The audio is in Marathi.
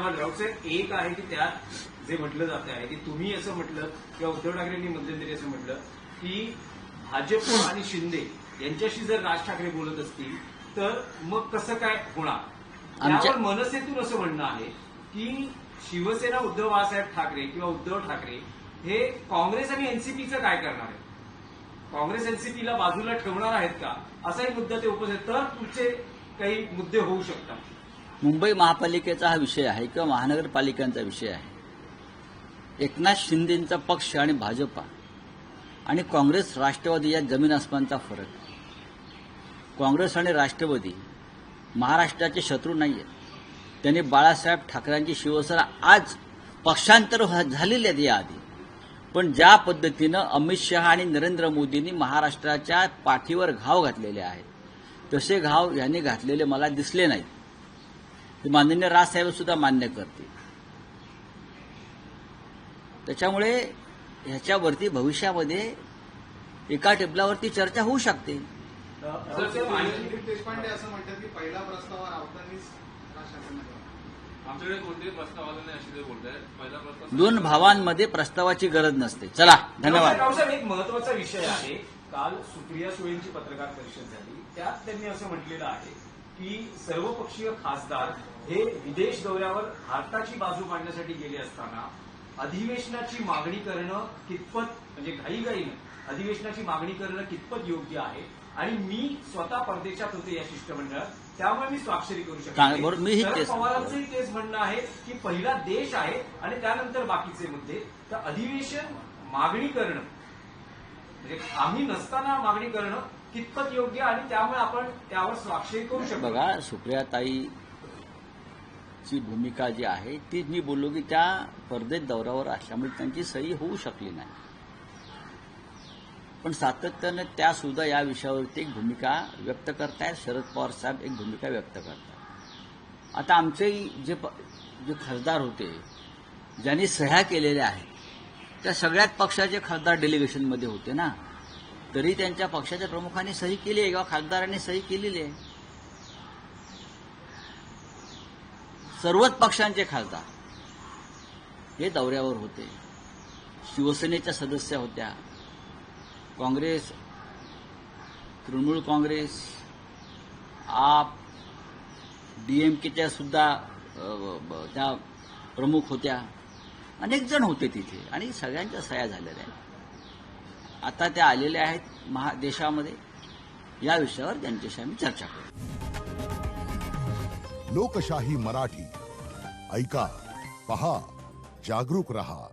नाही, राऊतसाहेब एक आहे की त्यात जे म्हटलं जात आहे की तुम्ही असं म्हटलं किंवा उद्धव ठाकरेंनी मध्यंतरी असं म्हटलं की भाजप आणि शिंदे यांच्याशी जर राज ठाकरे बोलत असतील तर मग कसं काय होणार. त्यावर मनसेतून असं म्हणणं आहे की शिवसेना उद्धव बाळासाहेब ठाकरे किंवा उद्धव ठाकरे हे काँग्रेस आणि एनसीपीचं काय करणार आहे, काँग्रेस एनसीपीला बाजूला ठेवणार आहेत का, असाही मुद्दा ते उपस्थित, तर पुढचे काही मुद्दे होऊ शकतात. मुंबई महापालिकेचा हा विषय आहे किंवा महानगरपालिकांचा विषय आहे. एकनाथ शिंदेंचा पक्ष आणि भाजपा आणि काँग्रेस राष्ट्रवादी या जमीन आसमानचा फरक. काँग्रेस आणि राष्ट्रवादी महाराष्ट्राचे शत्रू नाहीयेत. त्यांनी बाळासाहेब ठाकरेंची शिवसेना आज पक्षांतर झालेली आहे याआधी, पण ज्या पद्धतीनं अमित शहा आणि नरेंद्र मोदींनी महाराष्ट्राच्या पाठीवर घाव घातलेले आहेत तसे घाव यांनी घातलेले मला दिसले नाहीत. हे माननीय राजसाहेब सुद्धा मान्य करतील. त्याच्यामुळे ह्याच्यावरती भविष्यामध्ये एका टेबलावरती चर्चा होऊ शकते. देशपांडे असं म्हणतात की पहिला प्रस्ताव राऊतांनीच आमच्याकडे कोणतेही प्रस्ताव आला नाही असे ते बोलत आहेत. पहिला प्रस्ताव दोन भावांमध्ये प्रस्तावाची गरज नसते. चला, धन्यवाद. रावसाहेब, एक महत्वाचा विषय आहे. काल सुप्रिया सुळेंची पत्रकार परिषद झाली, त्यात त्यांनी असं म्हटलेलं आहे की सर्वपक्षीय खासदार हे विदेश दौऱ्यावर भारताची बाजू मांडण्यासाठी गेले असताना अधिवेशनाची मागणी करणं कितपत, म्हणजे घाईघाईनं अधिवेशनाची मागणी करणं कितपत योग्य आहे, आणि मी स्वतः परदेशात होते या शिष्टमंडळात, त्यामुळे मी स्वाक्षरी करू शकतो. मीही शरद पवारांचंही तेच म्हणणं आहे की पहिला देश आहे आणि त्यानंतर बाकीचे मुद्दे. तर अधिवेशन मागणी करणं म्हणजे आम्ही नसताना मागणी करणं कितपत योग्य, आणि त्यामुळे आपण त्यावर स्वाक्षरी करू शकतो. बघा, सुप्रियाताईची भूमिका जी आहे ती मी बोललो की त्या परदेश दौऱ्यावर असल्यामुळे त्यांची सही होऊ शकली नाही, पण सातत्यानं त्या सुद्धा या विषयावरती एक भूमिका व्यक्त करतायत. शरद पवार साहेब एक भूमिका व्यक्त करतात. आता आमचे जे खासदार होते ज्यांनी सह्या केलेल्या आहेत त्या सगळ्याच पक्षाचे खासदार डेलिगेशनमध्ये होते ना, तरी त्यांच्या पक्षाच्या प्रमुखांनी सही केली आहे किंवा खासदारांनी सही केलेली आहे. सर्वच पक्षांचे खासदार हे दौऱ्यावर होते. शिवसेनेच्या सदस्य होत्या, काँग्रेस, तृणमूल काँग्रेस, आप, डीएमकेच्या सुद्धा त्या प्रमुख होत्या. अनेक जण होते तिथे आणि सगळ्यांच्या सह्या झालेल्या आहेत. आता त्या आलेल्या आहेत देशामध्ये. या विषयावर त्यांच्याशी आम्ही चर्चा करू. लोकशाही मराठी ऐका, पहा, जागरूक रहा.